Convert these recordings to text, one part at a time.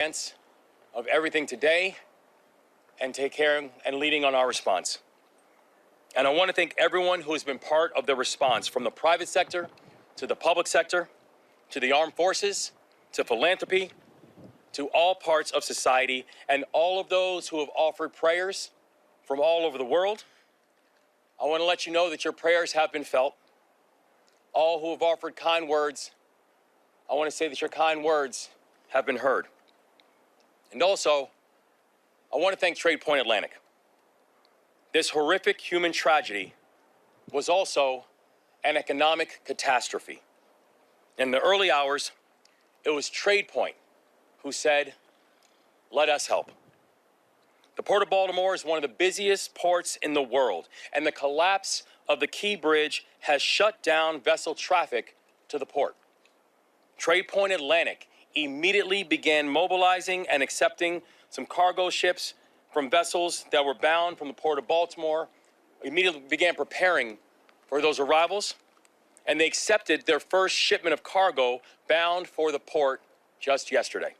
advance of everything today and take care and leading on our response. And I want to thank everyone who has been part of the response, from the private sector to the public sector, to the armed forces, to philanthropy, to all parts of society, and all of those who have offered prayers from all over the world. I want to let you know that your prayers have been felt. All who have offered kind words, I want to say that your kind words have been heard. And also, I want to thank Trade Point Atlantic. This horrific human tragedy was also an economic catastrophe. In the early hours, it was Trade Point who said, "Let us help." The Port of Baltimore is one of the busiest ports in the world, and the collapse of the Key Bridge has shut down vessel traffic to the port. Trade Point Atlantic immediately began mobilizing and accepting some cargo ships from vessels that were bound from the Port of Baltimore, immediately began preparing for those arrivals, and they accepted their first shipment of cargo bound for the port just yesterday.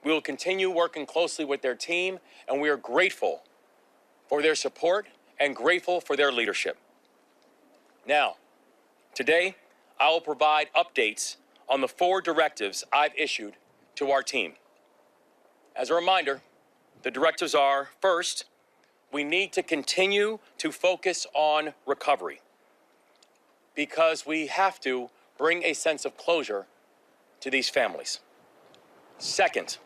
We will continue working closely with their team, and we are grateful for their support and grateful for their leadership. Now, today, I will provide updates on the 4 directives I've issued to our team. As a reminder, the directives are: first, we need to continue to focus on recovery because we have to bring a sense of closure to these families. Second,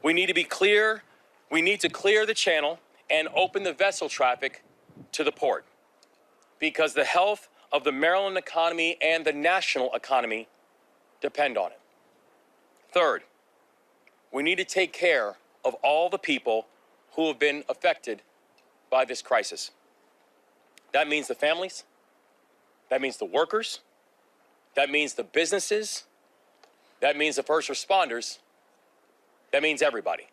we need to clear the channel and open the vessel traffic to the port because the health of the Maryland economy and the national economy depend on it. Third, we need to take care of all the people who have been affected by this crisis. That means the families, that means the workers, that means the businesses, that means the first responders, that means everybody.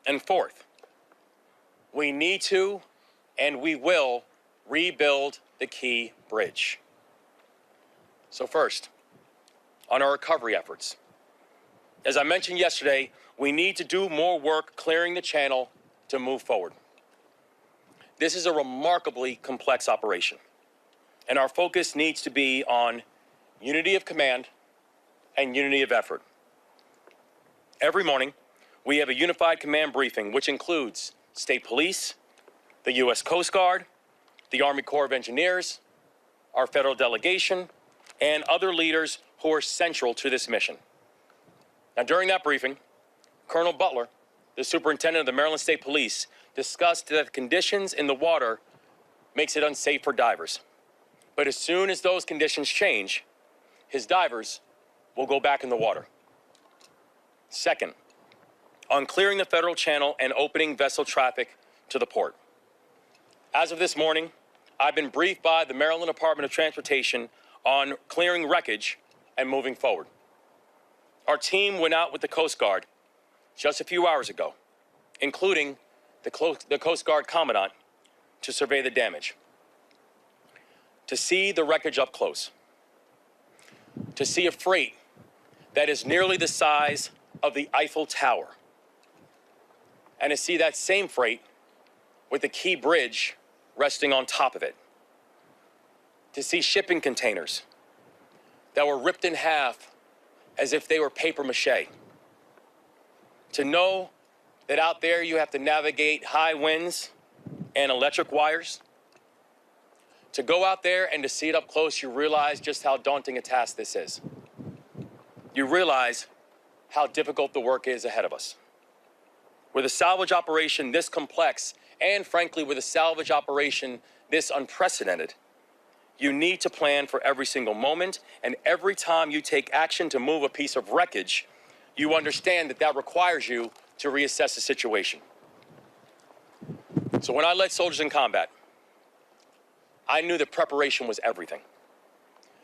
And fourth, we need to and we will rebuild the Key Bridge. So first, on our recovery efforts. As I mentioned yesterday, we need to do more work clearing the channel to move forward. This is a remarkably complex operation, and our focus needs to be on unity of command and unity of effort. Every morning, we have a unified command briefing, which includes State Police, the U.S. Coast Guard, the Army Corps of Engineers, our federal delegation, and other leaders who are central to this mission. Now, during that briefing, Colonel Butler, the superintendent of the Maryland State Police, discussed that the conditions in the water makes it unsafe for divers. But as soon as those conditions change, his divers will go back in the water. Second, on clearing the federal channel and opening vessel traffic to the port. As of this morning, I've been briefed by the Maryland Department of Transportation on clearing wreckage and moving forward. Our team went out with the Coast Guard just a few hours ago, including the Coast Guard Commandant, to survey the damage, to see the wreckage up close, to see a freight that is nearly the size of the Eiffel Tower, and to see that same freight with the Key Bridge resting on top of it, to see shipping containers that were ripped in half as if they were paper mache, to know that out there you have to navigate high winds and electric wires. To go out there and to see it up close, you realize just how daunting a task this is. You realize how difficult the work is ahead of us. With a salvage operation this complex, and frankly, with a salvage operation this unprecedented, you need to plan for every single moment, and every time you take action to move a piece of wreckage, you understand that that requires you to reassess the situation. So when I led soldiers in combat, I knew that preparation was everything.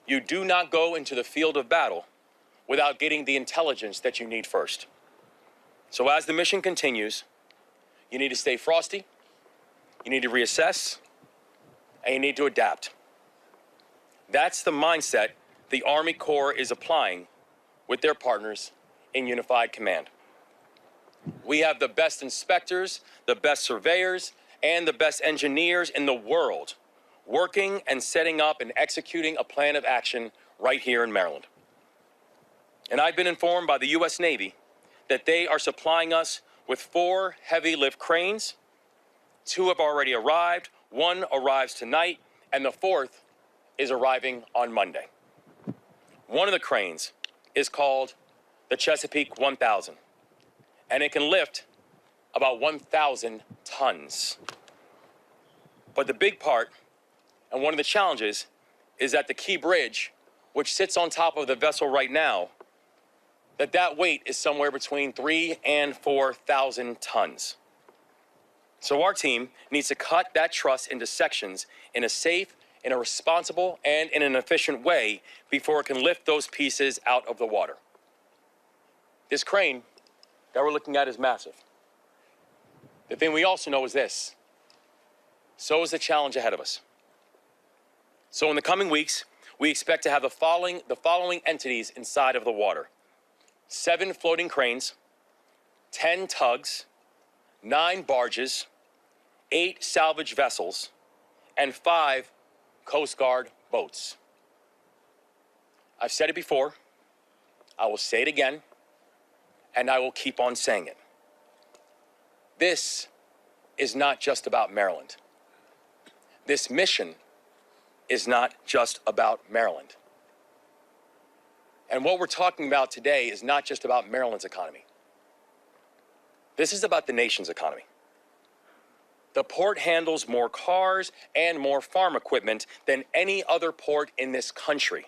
You do not go into the field of battle without getting the intelligence that you need first. So as the mission continues, you need to stay frosty, you need to reassess, and you need to adapt. That's the mindset the Army Corps is applying with their partners in unified command. We have the best inspectors, the best surveyors, and the best engineers in the world working and setting up and executing a plan of action right here in Maryland. And I've been informed by the U.S. Navy that they are supplying us with 4 heavy lift cranes. 2 have already arrived, 1 arrives tonight, and the 4th is arriving on Monday. One of the cranes is called the Chesapeake 1000, and it can lift about 1,000 tons. But the big part, and one of the challenges, is that the Key Bridge, which sits on top of the vessel right now, that weight is somewhere between 3,000 and 4,000 tons. So our team needs to cut that truss into sections in a safe, in a responsible, and in an efficient way before it can lift those pieces out of the water. This crane that we're looking at is massive. The thing we also know is this: so is the challenge ahead of us. So in the coming weeks, we expect to have the following entities inside of the water: 7 floating cranes, 10 tugs, 9 barges, 8 salvage vessels, and 5 Coast Guard boats. I've said it before, I will say it again, and I will keep on saying it. This is not just about Maryland. This mission is not just about Maryland. And what we're talking about today is not just about Maryland's economy. This is about the nation's economy. The port handles more cars and more farm equipment than any other port in this country.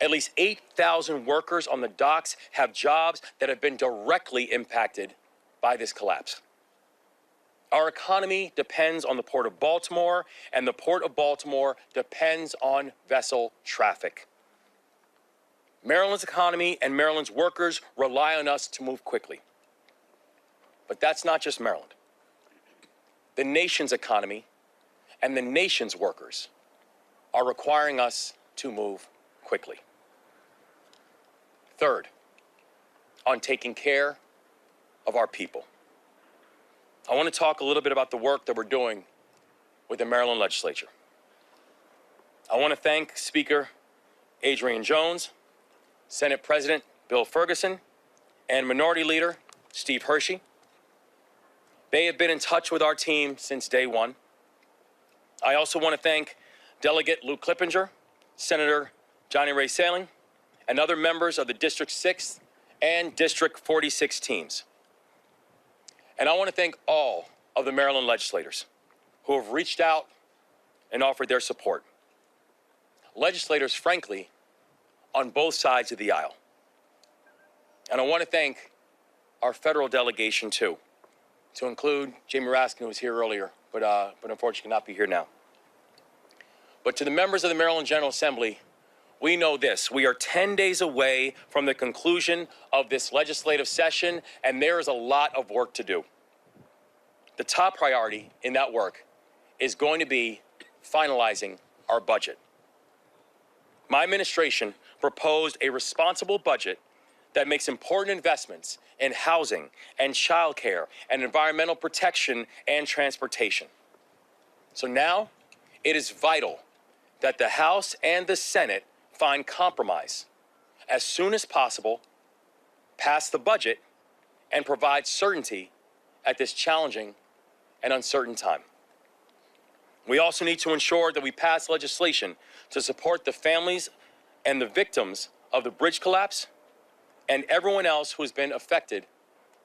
At least 8,000 workers on the docks have jobs that have been directly impacted by this collapse. Our economy depends on the Port of Baltimore, and the Port of Baltimore depends on vessel traffic. Maryland's economy and Maryland's workers rely on us to move quickly. But that's not just Maryland. The nation's economy and the nation's workers are requiring us to move quickly. Third, on taking care of our people. I want to talk a little bit about the work that we're doing with the Maryland legislature. I want to thank Speaker Adrian Jones, Senate President Bill Ferguson, and Minority Leader Steve Hershey. They have been in touch with our team since day one. I also want to thank Delegate Luke Clippinger, Senator Johnny Ray Sailing, and other members of the District 6 and District 46 teams. And I want to thank all of the Maryland legislators who have reached out and offered their support. Legislators, frankly, on both sides of the aisle. And I want to thank our federal delegation, too, to include Jamie Raskin, who was here earlier, but unfortunately cannot be here now. But to the members of the Maryland General Assembly, we know this: we are 10 days away from the conclusion of this legislative session, and there is a lot of work to do. The top priority in that work is going to be finalizing our budget. My administration proposed a responsible budget that makes important investments in housing and childcare and environmental protection and transportation. So now it is vital that the House and the Senate find compromise as soon as possible, pass the budget, and provide certainty at this challenging and uncertain time. We also need to ensure that we pass legislation to support the families and the victims of the bridge collapse and everyone else who has been affected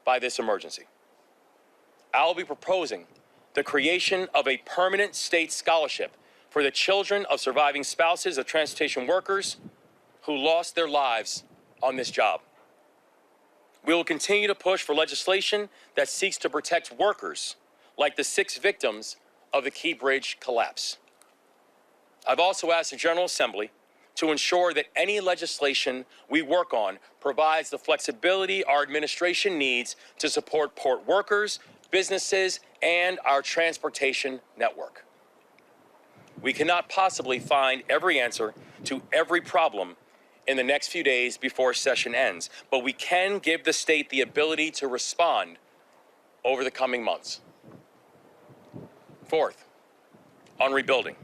by this emergency. I'll be proposing the creation of a permanent state scholarship for the children of surviving spouses of transportation workers who lost their lives on this job. We will continue to push for legislation that seeks to protect workers like the 6 victims of the Key Bridge collapse. I've also asked the General Assembly to ensure that any legislation we work on provides the flexibility our administration needs to support port workers, businesses, and our transportation network. We cannot possibly find every answer to every problem in the next few days before session ends, but we can give the state the ability to respond over the coming months. Fourth, on rebuilding.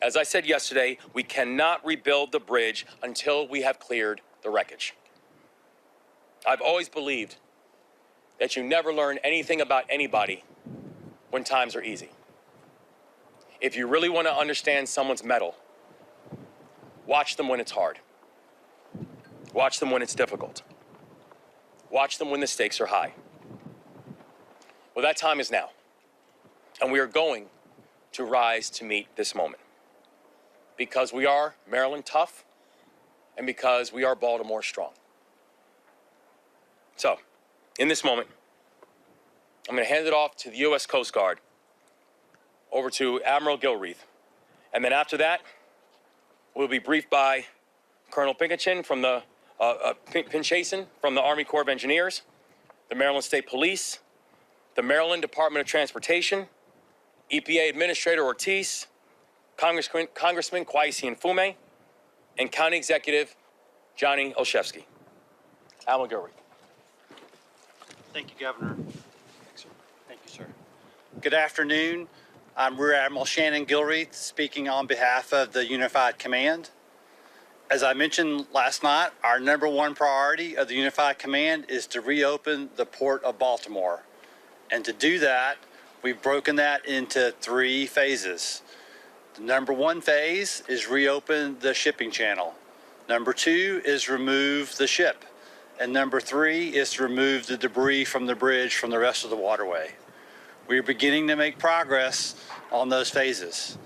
As I said yesterday, we cannot rebuild the bridge until we have cleared the wreckage. I've always believed that you never learn anything about anybody when times are easy. If you really want to understand someone's mettle, watch them when it's hard. Watch them when it's difficult. Watch them when the stakes are high. Well, that time is now, and we are going to rise to meet this moment. Because we are Maryland tough, and because we are Baltimore strong. So, in this moment, I'm going to hand it off to the U.S. Coast Guard, over to Admiral Gilreath. And then after that, we'll be briefed by Colonel Pinkachin from the Pinchason from the Army Corps of Engineers, the Maryland State Police, the Maryland Department of Transportation, EPA Administrator Ortiz, Congressman Kweisi Mfume, and County Executive Johnny Olszewski. Admiral Gilreath. Thank you, Governor. Thank you, sir. Good afternoon. I'm Rear Admiral Shannon Gilreath, speaking on behalf of the Unified Command. As I mentioned last night, our #1 priority of the Unified Command is to reopen the Port of Baltimore. And to do that, we've broken that into 3 phases. The #1 phase is reopen the shipping channel. #2 is remove the ship. And #3 is to remove the debris from the bridge from the rest of the waterway. We're beginning to make progress on those phases.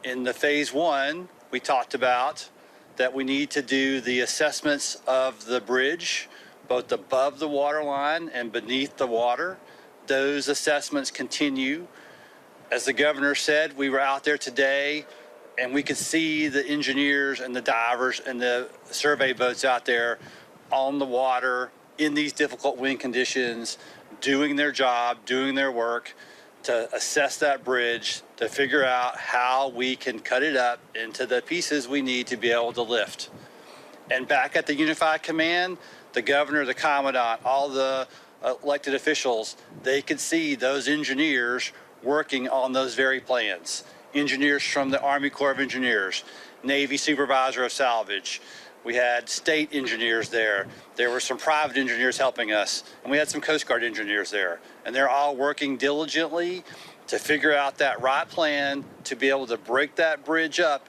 In the phase 1, we talked about that we need to do the assessments of the bridge, both above the water line and beneath the water. Those assessments continue. As the governor said, we were out there today and we could see the engineers and the divers and the survey boats out there on the water in these difficult wind conditions, doing their job, doing their work to assess that bridge, to figure out how we can cut it up into the pieces we need to be able to lift. And back at the Unified Command, the governor, the commandant, all the elected officials, they could see those engineers working on those very plans. Engineers from the Army Corps of Engineers, Navy Supervisor of Salvage. We had state engineers there. There were some private engineers helping us, and we had some Coast Guard engineers there. And they're all working diligently to figure out that right plan to be able to break that bridge up